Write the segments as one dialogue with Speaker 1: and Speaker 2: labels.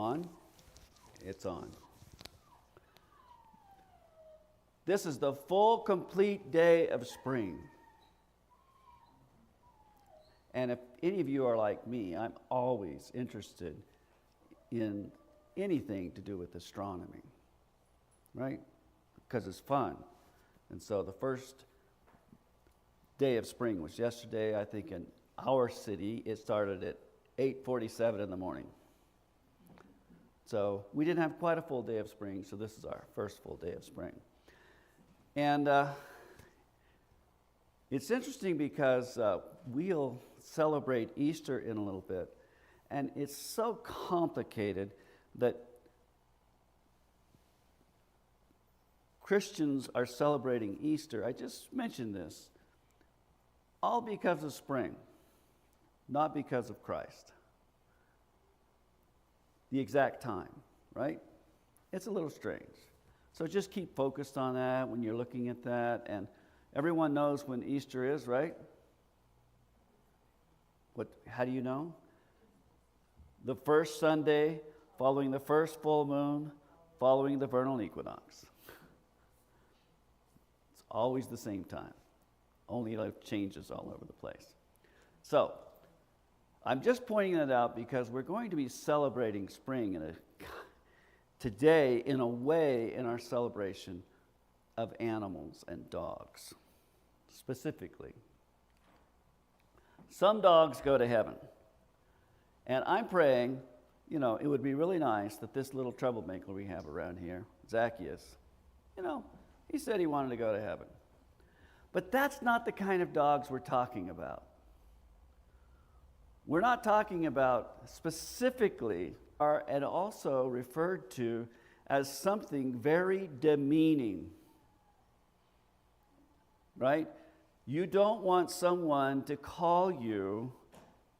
Speaker 1: on? It's on. This is the full, complete day of spring. And if any of you are like me, I'm always interested in anything to do with astronomy, right? Because it's fun. And so the first day of spring was yesterday. I think in our city, it started at 8:47 in the morning. So we didn't have quite a full day of spring, so this is our first full day of spring. And it's interesting because we'll celebrate Easter in a little bit, and it's so complicated that Christians are celebrating Easter. I just mentioned this, all because of spring, not because of Christ. The exact time, right? It's a little strange. So just keep focused on that when you're looking at that. And everyone knows when Easter is, right? How do you know? The first Sunday following the first full moon, following the vernal equinox. It's always the same time. Only it changes all over the place. So, I'm just pointing that out because we're going to be celebrating spring today in a way in our celebration of animals and dogs, specifically. Some dogs go to heaven. And I'm praying, it would be really nice that this little troublemaker we have around here, Zacchaeus, he said he wanted to go to heaven. But that's not the kind of dogs we're talking about. We're not talking about specifically, and also referred to as something very demeaning, right? You don't want someone to call you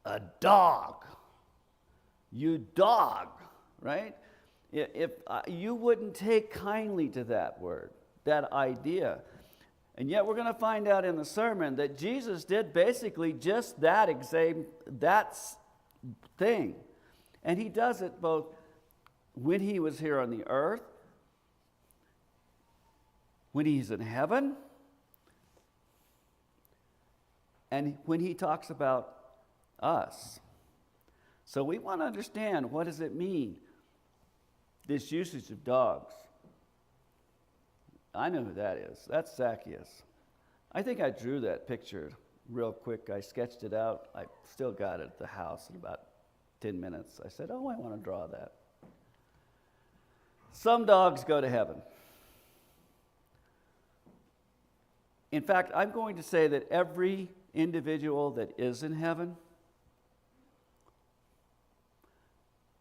Speaker 1: a dog. You dog, right? If you wouldn't take kindly to that word, that idea. And yet we're going to find out in the sermon that Jesus did basically just that thing. And he does it both when he was here on the earth, when he's in heaven, and when he talks about us. So we want to understand, what does it mean, this usage of dogs? I know who that is. That's Zacchaeus. I think I drew that picture real quick. I sketched it out. I still got it at the house in about 10 minutes. I said, I want to draw that. Some dogs go to heaven. In fact, I'm going to say that every individual that is in heaven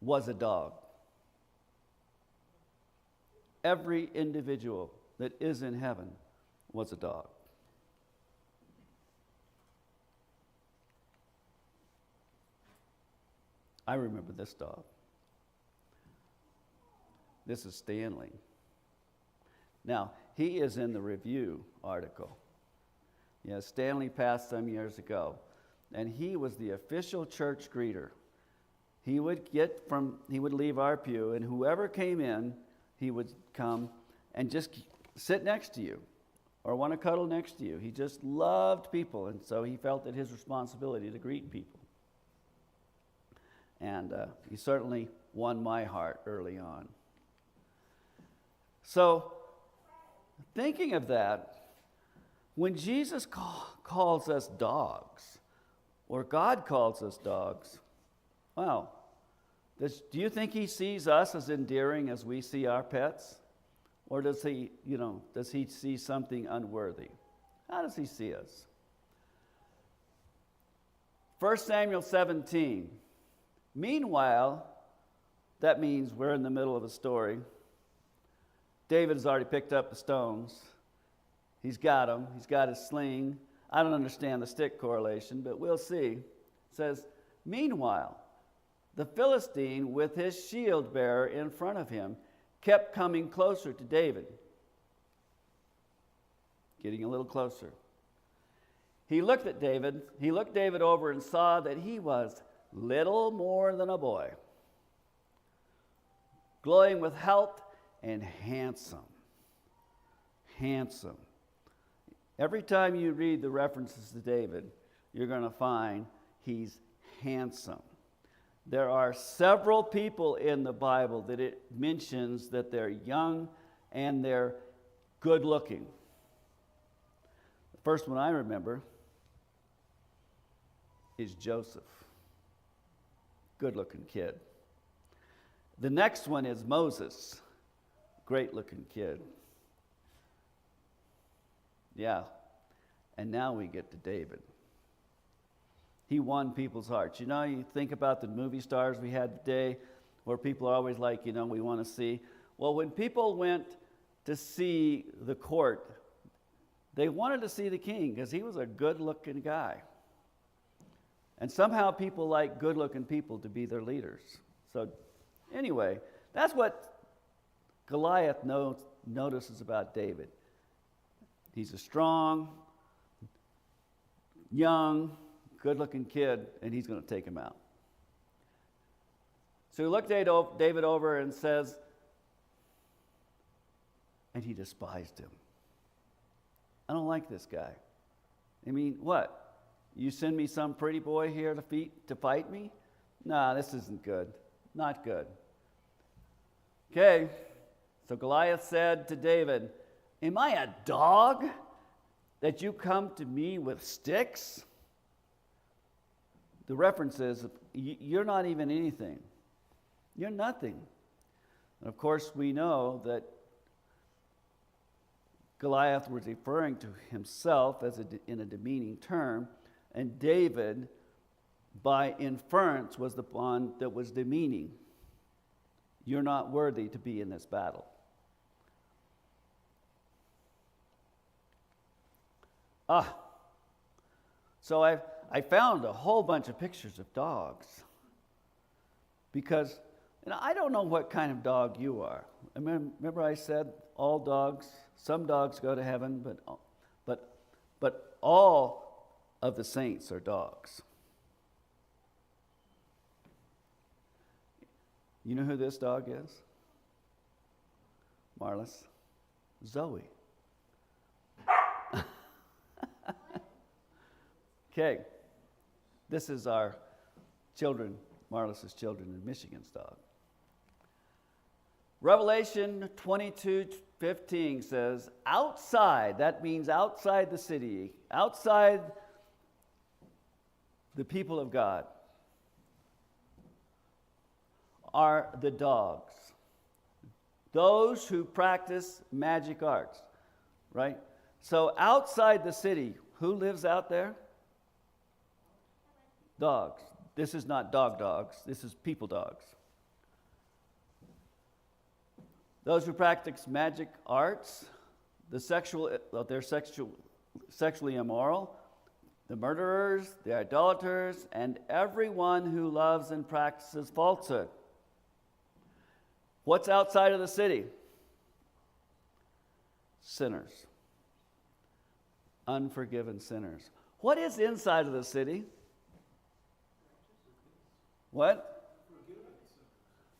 Speaker 1: was a dog. Every individual that is in heaven was a dog. I remember this dog. This is Stanley. Now, he is in the review article. Stanley passed some years ago, and he was the official church greeter. He would leave our pew, and whoever came in, he would come and just sit next to you or want to cuddle next to you. He just loved people, and so he felt it his responsibility to greet people. And he certainly won my heart early on. So, thinking of that, when Jesus calls us dogs, or God calls us dogs, wow, do you think he sees us as endearing as we see our pets? Or does he see something unworthy? How does he see us? 1 Samuel 17. Meanwhile, that means we're in the middle of a story. David has already picked up the stones. He's got them. He's got his sling. I don't understand the stick correlation, but we'll see. It says, meanwhile, the Philistine with his shield bearer in front of him kept coming closer to David. Getting a little closer. He looked David over and saw that he was little more than a boy. glowing with health, and handsome. Handsome. Every time you read the references to David, you're going to find he's handsome. There are several people in the Bible that it mentions that they're young and they're good looking. The first one I remember is Joseph. Good looking kid. The next one is Moses. Great looking kid. Yeah. And now we get to David. He won people's hearts. You know, you think about the movie stars we had today, where people are always like, you know, we want to see. Well, when people went to see the court, they wanted to see the king because he was a good-looking guy. And somehow people like good-looking people to be their leaders. So anyway, that's what Goliath notices about David. He's a strong, young, good-looking kid, and he's going to take him out. So he looked David over and says, and he despised him. I don't like this guy. I mean, what? You send me some pretty boy here to fight me? Nah, this isn't good. Not good. Okay, so Goliath said to David, am I a dog that you come to me with sticks? The reference is, you're not even anything. You're nothing. And of course, we know that Goliath was referring to himself in a demeaning term, and David, by inference, was the one that was demeaning. You're not worthy to be in this battle. So I found a whole bunch of pictures of dogs because I don't know what kind of dog you are. Remember I said all dogs, some dogs go to heaven, but all of the saints are dogs. You know who this dog is? Marlis? Zoe. Okay, this is our children, Marlis's children in Michigan's dog. Revelation 22:15 says, outside, that means outside the city, outside the people of God, are the dogs. Those who practice magic arts, right? So outside the city, who lives out there? Dogs. This is not dogs. This is people dogs. Those who practice magic arts, they're sexually immoral, the murderers, the idolaters, and everyone who loves and practices falsehood. What's outside of the city? Sinners. Unforgiven sinners. What is inside of the city? What?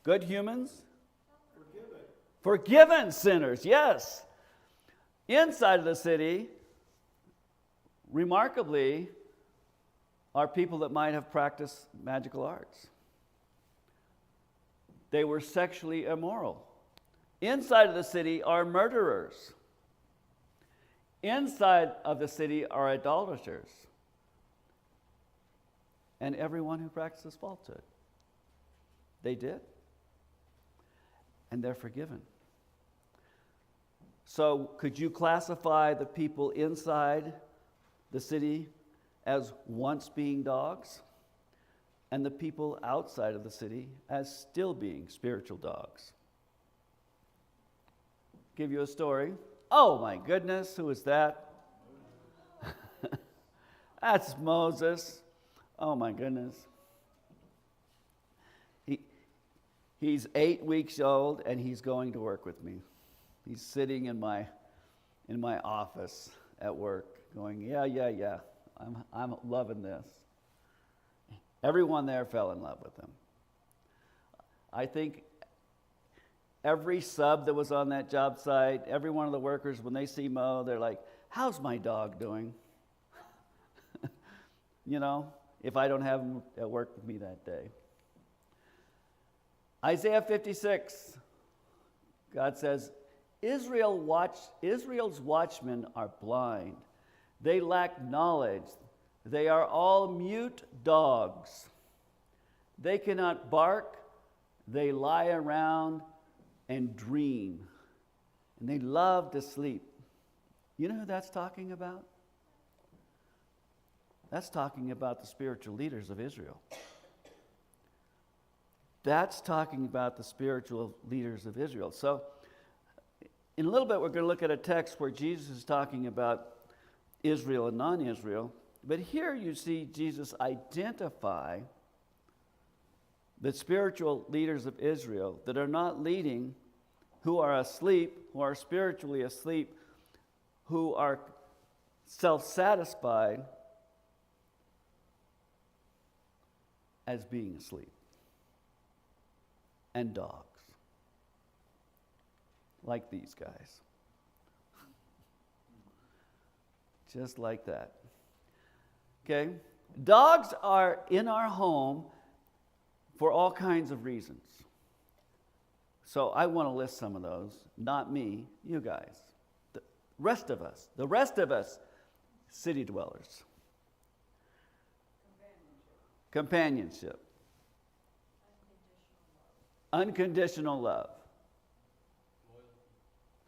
Speaker 1: Good humans? Forgiven sinners, yes. Inside of the city, remarkably, are people that might have practiced magical arts. They were sexually immoral. Inside of the city are murderers. Inside of the city are idolaters. And everyone who practices falsehood. They did. And they're forgiven. So could you classify the people inside the city as once being dogs, and the people outside of the city as still being spiritual dogs? Give you a story. Oh my goodness, who is that? That's Moses. Oh my goodness. He's 8 weeks old and he's going to work with me. He's sitting in my office at work going, yeah. I'm loving this. Everyone there fell in love with him. I think every sub that was on that job site, every one of the workers, when they see Mo, they're like, how's my dog doing? You know, if I don't have him at work with me that day. Isaiah 56, God says, Israel's watchmen are blind. They lack knowledge. They are all mute dogs. They cannot bark. They lie around and dream. And they love to sleep. You know who that's talking about? That's talking about the spiritual leaders of Israel. That's talking about the spiritual leaders of Israel. So, in a little bit, we're going to look at a text where Jesus is talking about Israel and non-Israel. But here you see Jesus identify the spiritual leaders of Israel that are not leading, who are asleep, who are spiritually asleep, who are self-satisfied as being asleep, and dogs, like these guys. Just like that. Okay? Dogs are in our home for all kinds of reasons. So I want to list some of those. Not me, you guys. The rest of us, city dwellers. Companionship. Unconditional love.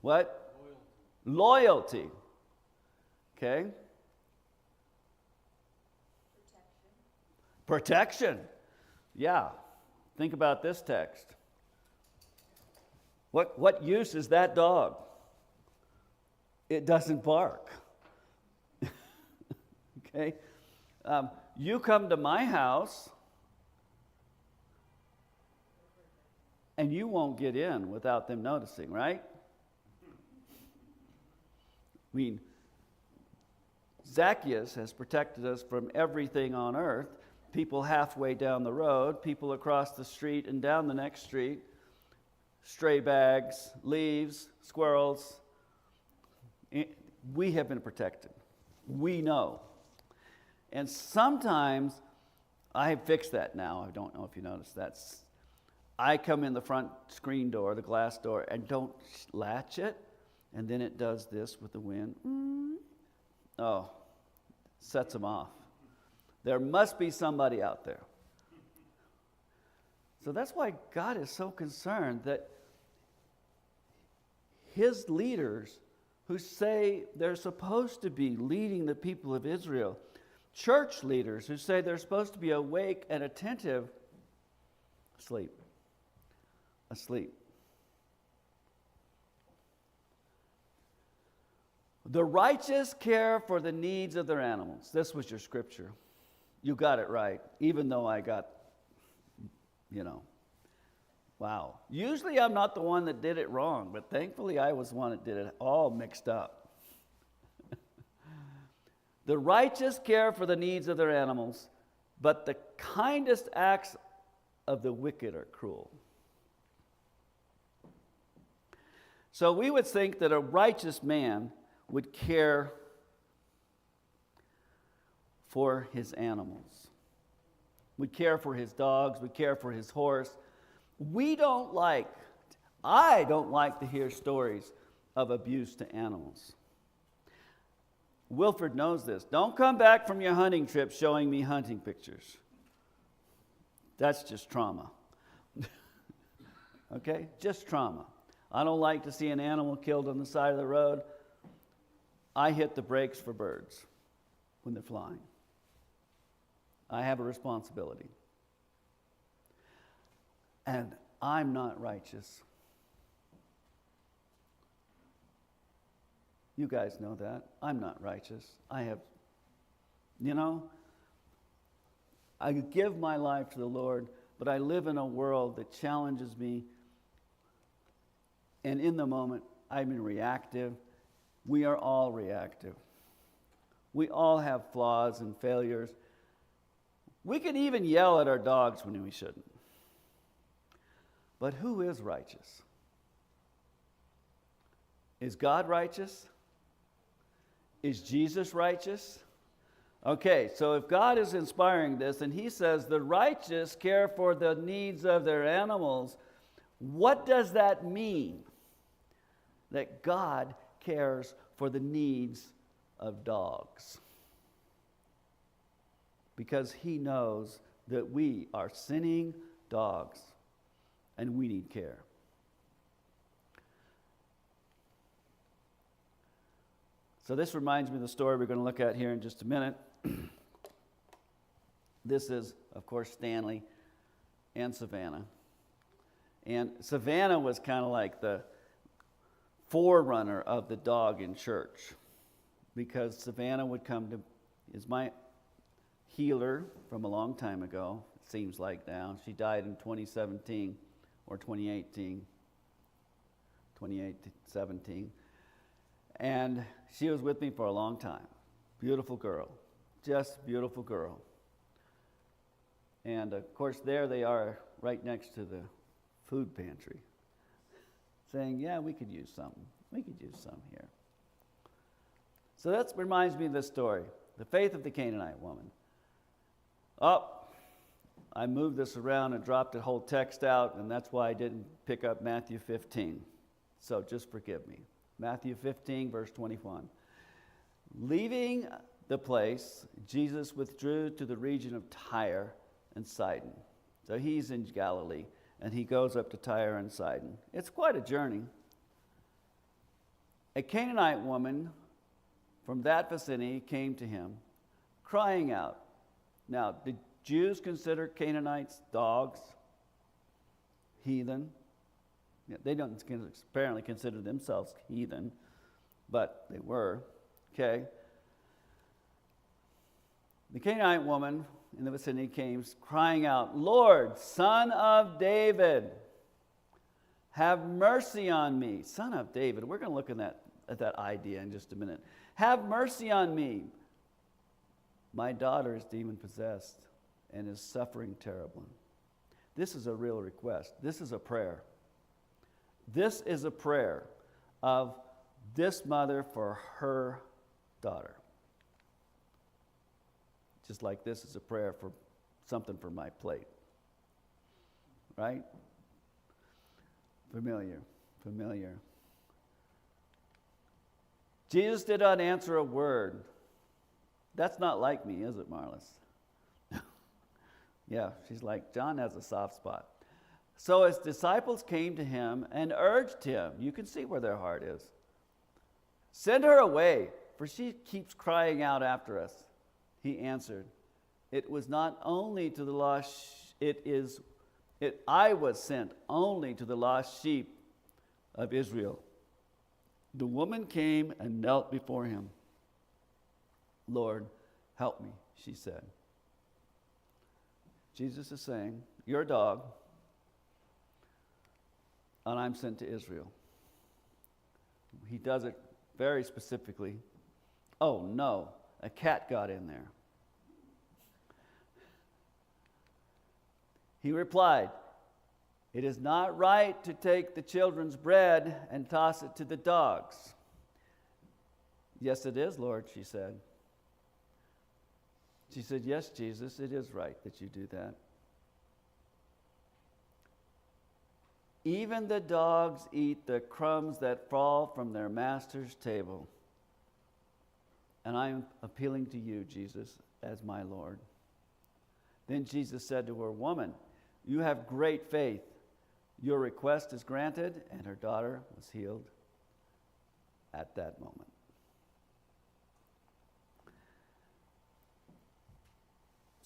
Speaker 1: What? Loyalty. Okay. Protection. Yeah. Think about this text. What use is that dog? It doesn't bark. Okay. You come to my house and you won't get in without them noticing, right? I mean, Zacchaeus has protected us from everything on earth. People halfway down the road, people across the street and down the next street, stray bags, leaves, squirrels. We have been protected. We know. And sometimes, I have fixed that now. I don't know if you noticed that. I come in the front screen door, the glass door, and don't latch it. And then it does this with the wind. Oh, sets them off. There must be somebody out there. So that's why God is so concerned that his leaders who say they're supposed to be leading the people of Israel, church leaders who say they're supposed to be awake and attentive, asleep. The righteous care for the needs of their animals. This was your scripture. You got it right, even though I got, wow. Usually I'm not the one that did it wrong, but thankfully I was the one that did it all mixed up. The righteous care for the needs of their animals, but the kindest acts of the wicked are cruel. So we would think that a righteous man would care for his animals, would care for his dogs, would care for his horse. I don't like to hear stories of abuse to animals. Wilford knows this. Don't come back from your hunting trip showing me hunting pictures. That's just trauma. Okay? Just trauma. I don't like to see an animal killed on the side of the road. I hit the brakes for birds when they're flying. I have a responsibility. And I'm not righteous. You guys know that. I'm not righteous. I give my life to the Lord, but I live in a world that challenges me. And in the moment, I'm reactive. We are all reactive. We all have flaws and failures. We can even yell at our dogs when we shouldn't. But who is righteous? Is God righteous? Is Jesus righteous? Okay, so if God is inspiring this and he says the righteous care for the needs of their animals, what does that mean? That God cares for the needs of dogs. Because he knows that we are sinning dogs and we need care. So this reminds me of the story we're going to look at here in just a minute. This is, of course, Stanley and Savannah. And Savannah was kind of like the forerunner of the dog in church, because Savannah would come to, is my healer from a long time ago, it seems like now. She died in 2017 or 2018, 2017. And she was with me for a long time. Beautiful girl, just beautiful girl. And of course, there they are right next to the food pantry, saying, yeah, we could use something. We could use some here. So that reminds me of this story, the faith of the Canaanite woman. Oh, I moved this around and dropped the whole text out, and that's why I didn't pick up Matthew 15. So just forgive me. Matthew 15, verse 21. Leaving the place, Jesus withdrew to the region of Tyre and Sidon. So he's in Galilee, and he goes up to Tyre and Sidon. It's quite a journey. A Canaanite woman from that vicinity came to him, crying out. Now, did Jews consider Canaanites dogs, heathen? Yeah, they don't apparently consider themselves heathen, but they were. Okay. The Canaanite woman in the vicinity came crying out, Lord, Son of David, have mercy on me. Son of David. We're going to look at that idea in just a minute. Have mercy on me. My daughter is demon-possessed and is suffering terribly. This is a real request. This is a prayer. This is a prayer of this mother for her daughter. Just like this is a prayer for something for my plate. Right? Familiar. Jesus did not answer a word. That's not like me, is it, Marlis? Yeah, she's like, John has a soft spot. So his disciples came to him and urged him. You can see where their heart is. Send her away, for she keeps crying out after us. He answered, it was not only to the lost, I was sent only to the lost sheep of Israel. The woman came and knelt before him. Lord, help me, she said. Jesus is saying, you're a dog, and I'm sent to Israel. He does it very specifically. Oh no, a cat got in there. He replied, it is not right to take the children's bread and toss it to the dogs. Yes, it is, Lord, she said. She said, yes, Jesus, it is right that you do that. Even the dogs eat the crumbs that fall from their master's table. And I am appealing to you, Jesus, as my Lord. Then Jesus said to her, woman, you have great faith. Your request is granted, and her daughter was healed at that moment.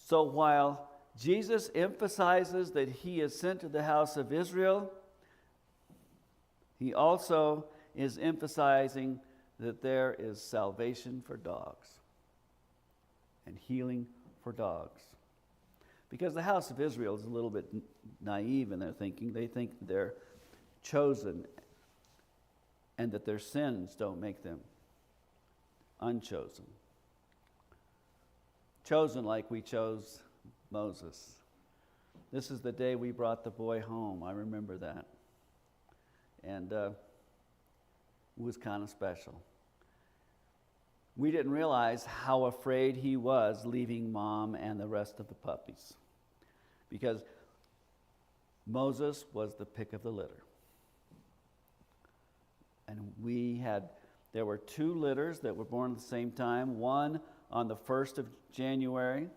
Speaker 1: So while Jesus emphasizes that he is sent to the house of Israel, he also is emphasizing that there is salvation for dogs and healing for dogs. Because the house of Israel is a little bit naive in their thinking. They think they're chosen and that their sins don't make them unchosen. Chosen like we chose Moses. This is the day we brought the boy home. I remember that. And was kind of special. We didn't realize how afraid he was leaving Mom and the rest of the puppies, because Moses was the pick of the litter. And there were 2 litters that were born at the same time, one on the 1st of January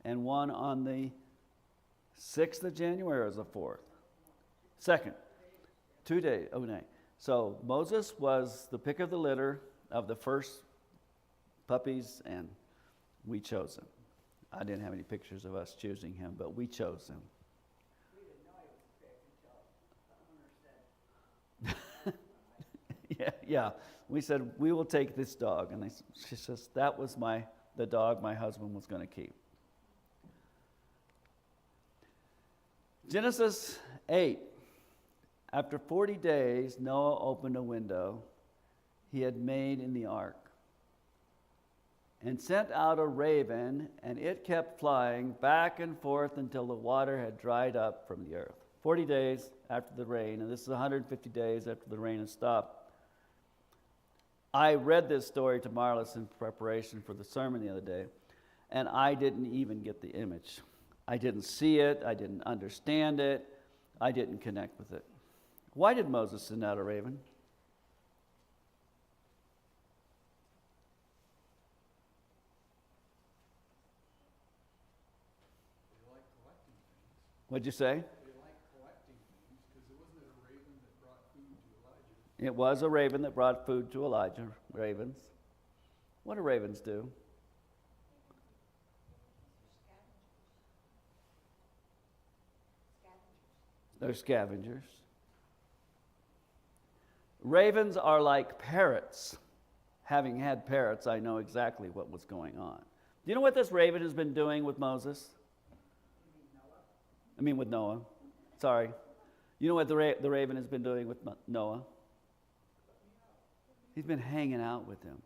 Speaker 1: and one on the 6th of January, or was the 4th? 2nd. 2 days. Oh, no. So Moses was the pick of the litter of the first puppies, and we chose him. I didn't have any pictures of us choosing him, but we chose him.
Speaker 2: We didn't know he was a pig until the owner said.
Speaker 1: Yeah. We said, we will take this dog. And she says, that was the dog my husband was going to keep. Genesis 8. After 40 days, Noah opened a window he had made in the ark and sent out a raven, and it kept flying back and forth until the water had dried up from the earth. 40 days after the rain, and this is 150 days after the rain has stopped. I read this story to Marlis in preparation for the sermon the other day, and I didn't even get the image. I didn't see it. I didn't understand it. I didn't connect with it. Why did Moses send out a raven?
Speaker 3: They like collecting things.
Speaker 1: What'd you say?
Speaker 3: They like collecting things, because it wasn't a raven that brought food to Elijah.
Speaker 1: It was a raven that brought food to Elijah. Ravens. What do ravens do? They're scavengers. Ravens are like parrots. Having had parrots, I know exactly what was going on. Do you know what this raven has been doing with Moses? With Noah. Sorry. You know what the raven has been doing with Noah? He's been hanging out with him.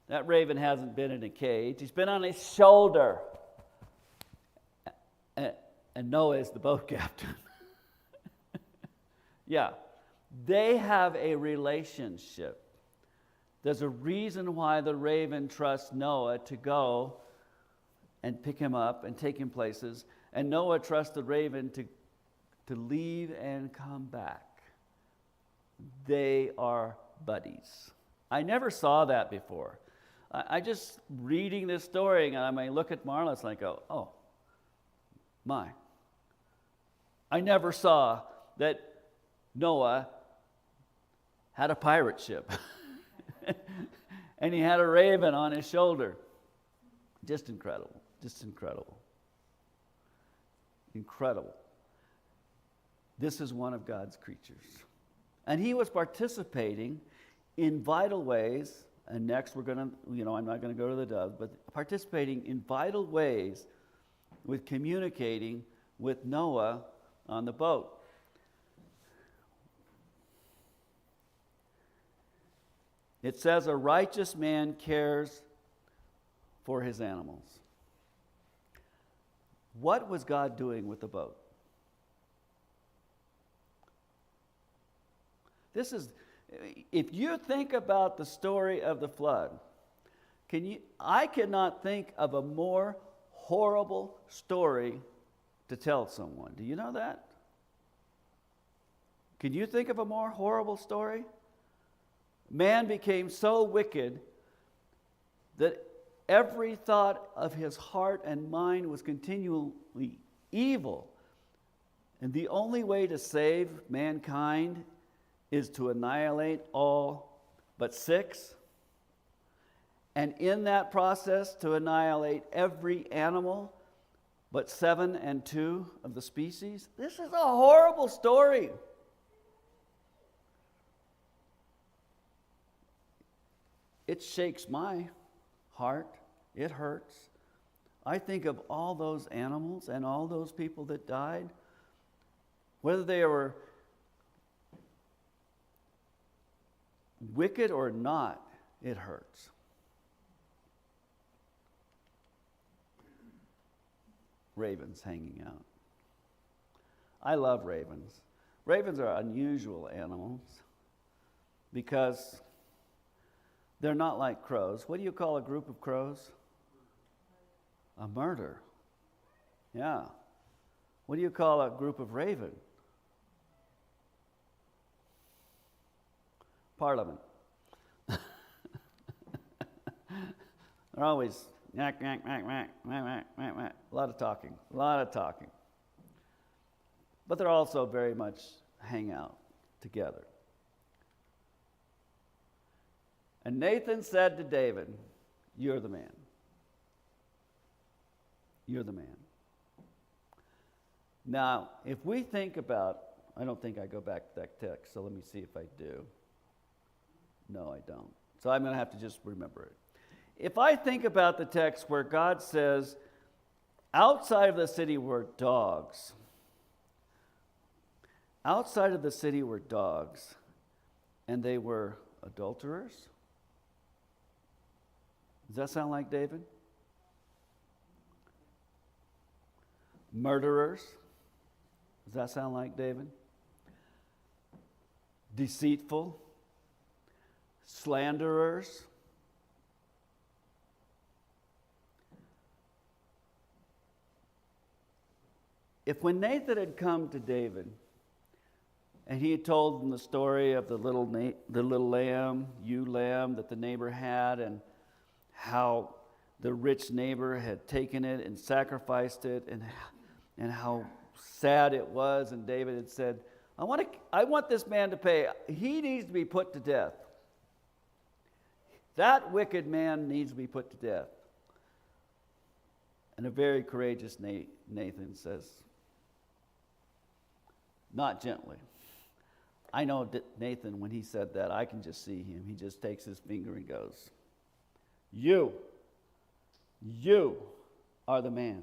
Speaker 1: That raven hasn't been in a cage. He's been on his shoulder. And Noah is the boat captain. Yeah. They have a relationship. There's a reason why the raven trusts Noah to go and pick him up and take him places. And Noah trusts the raven to leave and come back. They are buddies. I never saw that before. I just reading this story, and I may look at Marlis and I go, oh, my. I never saw that Noah had a pirate ship. And he had a raven on his shoulder. Just incredible. Just incredible. Incredible. This is one of God's creatures. And he was participating in vital ways, and next we're going to, I'm not going to go to the doves, but participating in vital ways with communicating with Noah on the boat. It says a righteous man cares for his animals. What was God doing with the boat? If you think about the story of the flood, I cannot think of a more horrible story to tell someone. Do you know that? Can you think of a more horrible story? Man became so wicked that every thought of his heart and mind was continually evil. And the only way to save mankind is to annihilate all but 6. And in that process, to annihilate every animal but 7 and 2 of the species. This is a horrible story. It shakes my heart. It hurts. I think of all those animals and all those people that died, whether they were wicked or not, it hurts. Ravens hanging out. I love ravens. Ravens are unusual animals. because they're not like crows. What do you call a group of crows? A murder. Yeah. What do you call a group of raven? Parliament. They're always yak, yak, yak, yak, yak, yak, yak, yak. A lot of talking. But they're also very much hang out together. And Nathan said to David, "You're the man. You're the man." Now, if we think about, I don't think I go back to that text, so let me see if I do. No, I don't. So I'm going to have to just remember it. If I think about the text where God says, outside of the city were dogs. Outside of the city were dogs, and they were adulterers. Does that sound like David? Murderers. Does that sound like David? Deceitful. Slanderers. If when Nathan had come to David and he had told him the story of the little lamb, ewe lamb that the neighbor had, and how the rich neighbor had taken it and sacrificed it, and how sad it was, and David had said, I want this man to pay. He needs to be put to death. That wicked man needs to be put to death. And a very courageous Nathan says, not gently. I know Nathan, when he said that, I can just see him. He just takes his finger and goes, You are the man.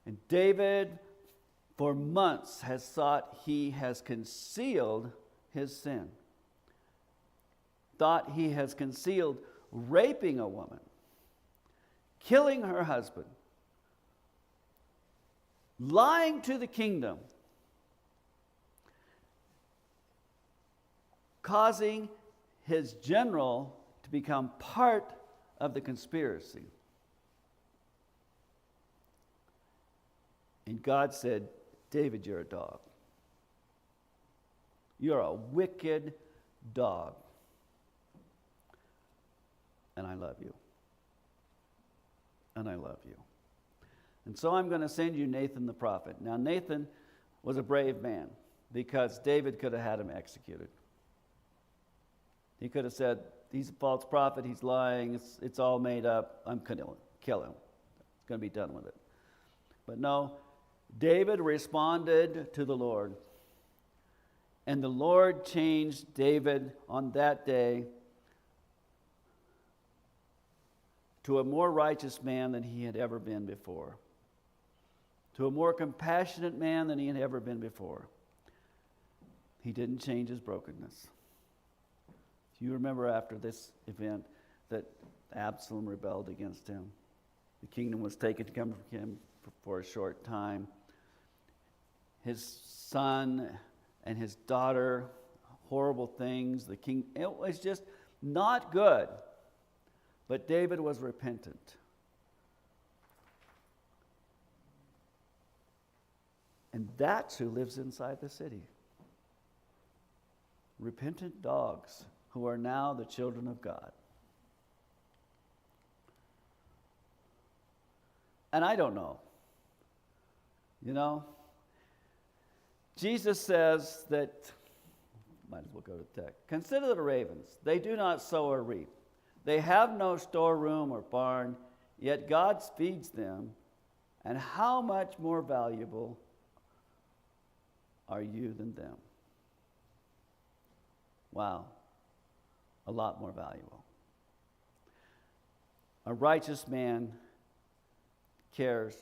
Speaker 1: And David, for months, has thought he has concealed his sin. Thought he has concealed raping a woman, killing her husband, lying to the kingdom, causing his general to become part of the conspiracy. And God said, David, you're a dog. You're a wicked dog. And I love you. And I love you. And so I'm going to send you Nathan the prophet. Now, Nathan was a brave man because David could have had him executed. He could have said, he's a false prophet, he's lying, it's all made up, I'm going to kill him. It's going to be done with it. But no, David responded to the Lord. And the Lord changed David on that day to a more righteous man than he had ever been before. To a more compassionate man than he had ever been before. He didn't change his brokenness. You remember after this event that Absalom rebelled against him. The kingdom was taken from him for a short time. His son and his daughter, horrible things. The king, it was just not good. But David was repentant. And that's who lives inside the city. Repentant dogs who are now the children of God. And I don't know. You know, Jesus says that, might as well go to the text. Consider the ravens. They do not sow or reap. They have no storeroom or barn, yet God feeds them. And how much more valuable are you than them? Wow. A lot more valuable. A righteous man cares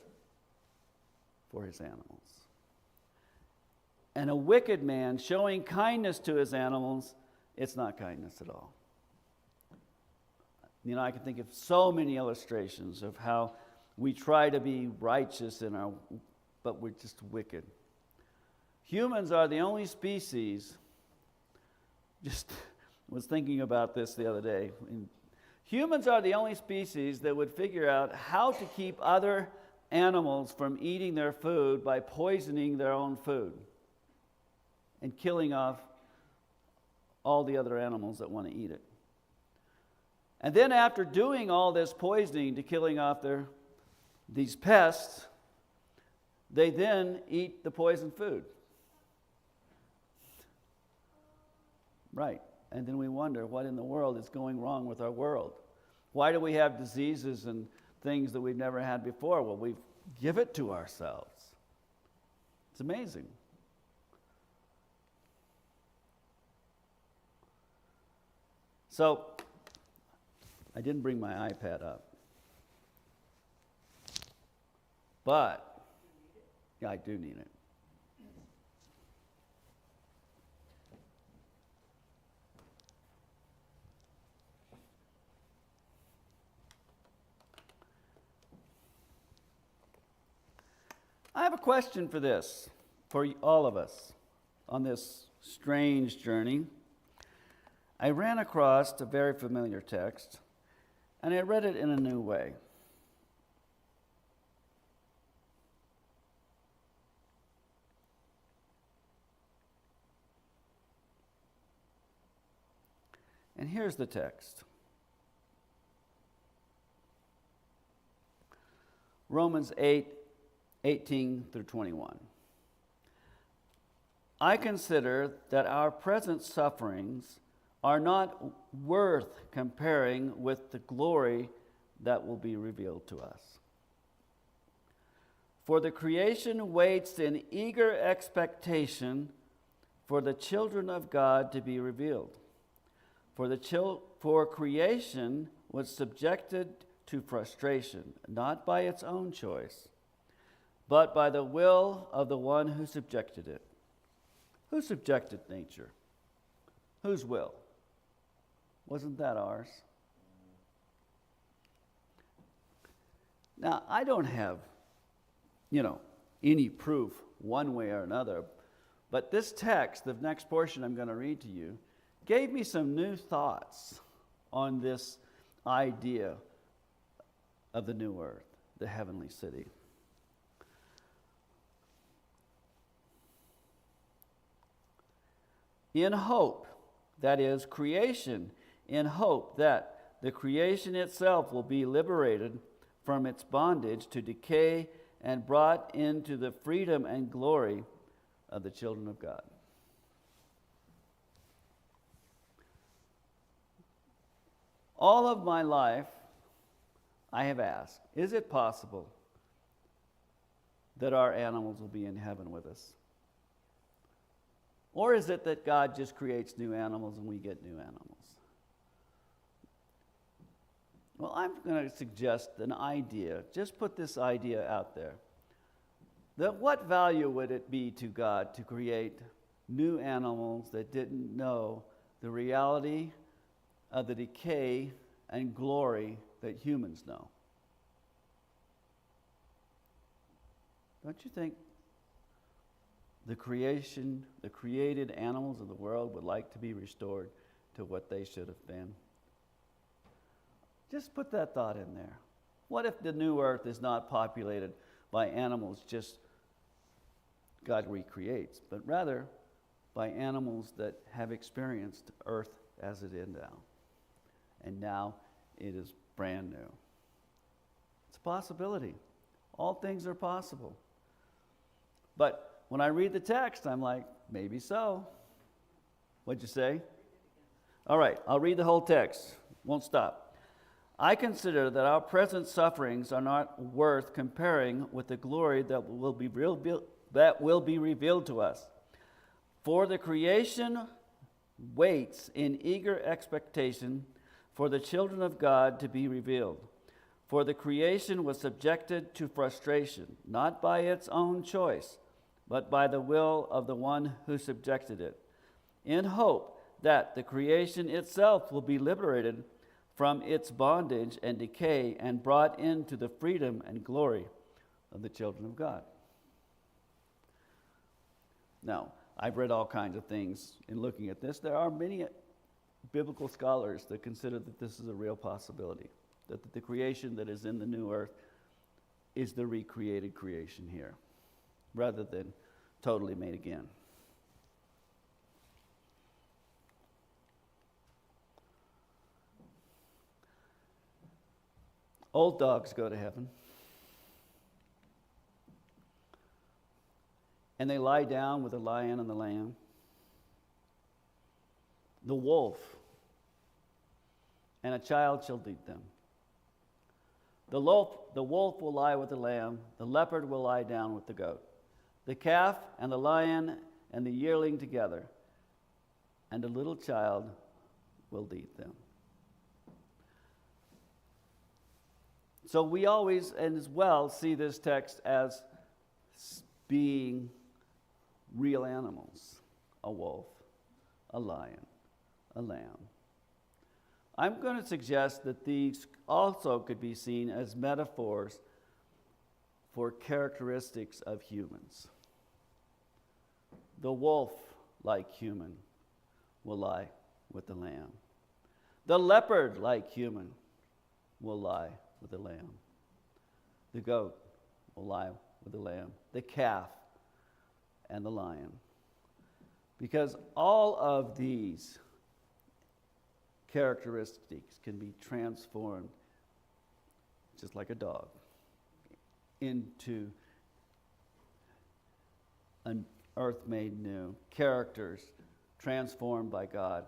Speaker 1: for his animals. And a wicked man showing kindness to his animals, it's not kindness at all. You know, I can think of so many illustrations of how we try to be righteous but we're just wicked. Humans are the only species just was thinking about this the other day. Humans are the only species that would figure out how to keep other animals from eating their food by poisoning their own food and killing off all the other animals that want to eat it. And then after doing all this poisoning to killing off these pests, they then eat the poisoned food. Right. And then we wonder what in the world is going wrong with our world. Why do we have diseases and things that we've never had before? Well, we give it to ourselves. It's amazing. So, I didn't bring my iPad up. But, yeah, I do need it. I have a question for this, for all of us, on this strange journey. I ran across a very familiar text, and I read it in a new way. And here's the text. Romans 8:18 through 21. I consider that our present sufferings are not worth comparing with the glory that will be revealed to us. For the creation waits in eager expectation for the children of God to be revealed. For creation was subjected to frustration, not by its own choice, but by the will of the one who subjected it. Who subjected nature? Whose will? Wasn't that ours? Now, I don't have, any proof one way or another, but this text, the next portion I'm going to read to you, gave me some new thoughts on this idea of the new earth, the heavenly city. In hope, that is, creation, in hope that the creation itself will be liberated from its bondage to decay and brought into the freedom and glory of the children of God. All of my life, I have asked, is it possible that our animals will be in heaven with us? Or is it that God just creates new animals and we get new animals? Well, I'm going to suggest an idea. Just put this idea out there. That what value would it be to God to create new animals that didn't know the reality of the decay and glory that humans know? Don't you think the created animals of the world would like to be restored to what they should have been? Just put that thought in there. What if the new earth is not populated by animals just God recreates, but rather by animals that have experienced earth as it is now? And now it is brand new. It's a possibility. All things are possible. But when I read the text, I'm like, maybe so. What'd you say? All right, I'll read the whole text. Won't stop. I consider that our present sufferings are not worth comparing with the glory that will be revealed to us. For the creation waits in eager expectation for the children of God to be revealed. For the creation was subjected to frustration, not by its own choice, but by the will of the one who subjected it, in hope that the creation itself will be liberated from its bondage and decay and brought into the freedom and glory of the children of God. Now, I've read all kinds of things in looking at this. There are many biblical scholars that consider that this is a real possibility, that the creation that is in the new earth is the recreated creation here, rather than totally made again. Old dogs go to heaven. And they lie down with the lion and the lamb. The wolf and a child shall lead them. The wolf will lie with the lamb. The leopard will lie down with the goat. The calf and the lion and the yearling together. And a little child will lead them. So we always, and as well, see this text as being real animals. A wolf, a lion, a lamb. I'm going to suggest that these also could be seen as metaphors for characteristics of humans. The wolf, like human, will lie with the lamb. The leopard, like human, will lie with the lamb. The goat will lie with the lamb. The calf and the lion. Because all of these characteristics can be transformed, just like a dog, into an earth made new, characters transformed by God.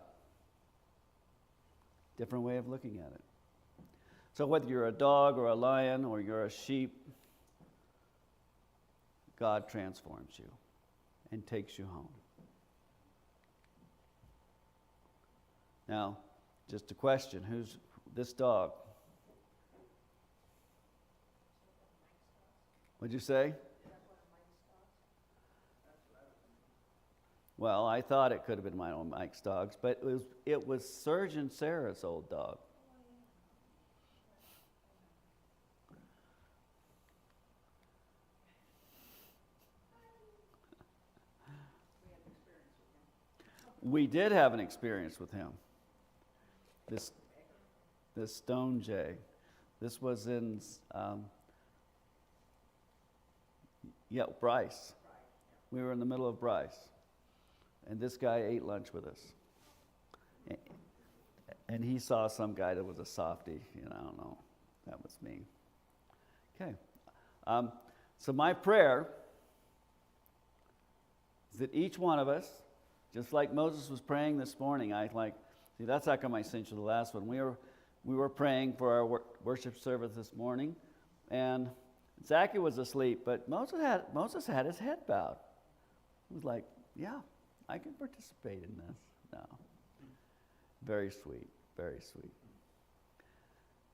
Speaker 1: Different way of looking at it. So whether you're a dog or a lion or you're a sheep, God transforms you and takes you home. Now, just a question, who's this dog? What'd you say? Well, I thought it could have been my own Mike's dogs, but it was Surgeon Sarah's old dog. We did have an experience with him. This Stone Jay. This was in Bryce. We were in the middle of Bryce. And this guy ate lunch with us. And he saw some guy that was a softie. I don't know. That was me. Okay. So my prayer is that each one of us, just like Moses was praying this morning, that's how come I sent you the last one. We were praying for our worship service this morning, and Zacchaeus was asleep, but Moses had his head bowed. He was like, yeah, I can participate in this. No. Very sweet, very sweet.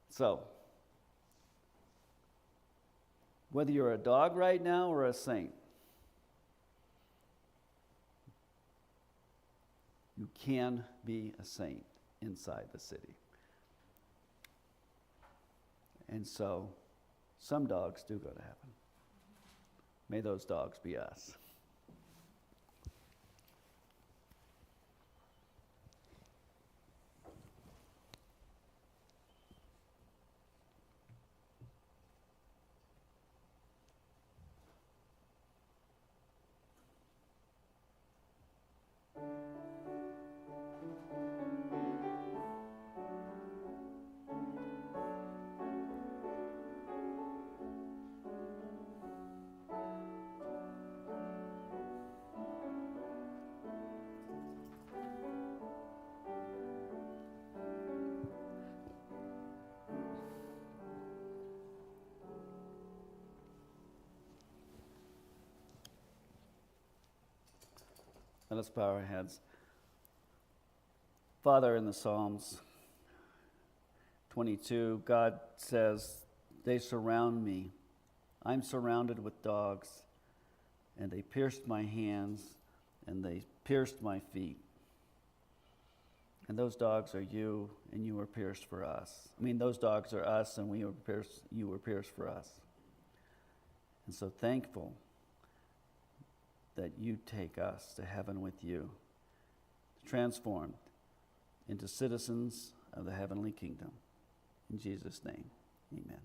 Speaker 1: So, whether you're a dog right now or a saint, you can be a saint inside the city. And so, some dogs do go to heaven. May those dogs be us. Let us bow our heads. Father, in the Psalms 22, God says, they surround me. I'm surrounded with dogs, and they pierced my hands, and they pierced my feet. And those dogs are you, and you were pierced for us. Those dogs are us, and you were pierced for us. And so thankful that you take us to heaven with you, transformed into citizens of the heavenly kingdom. In Jesus' name, amen.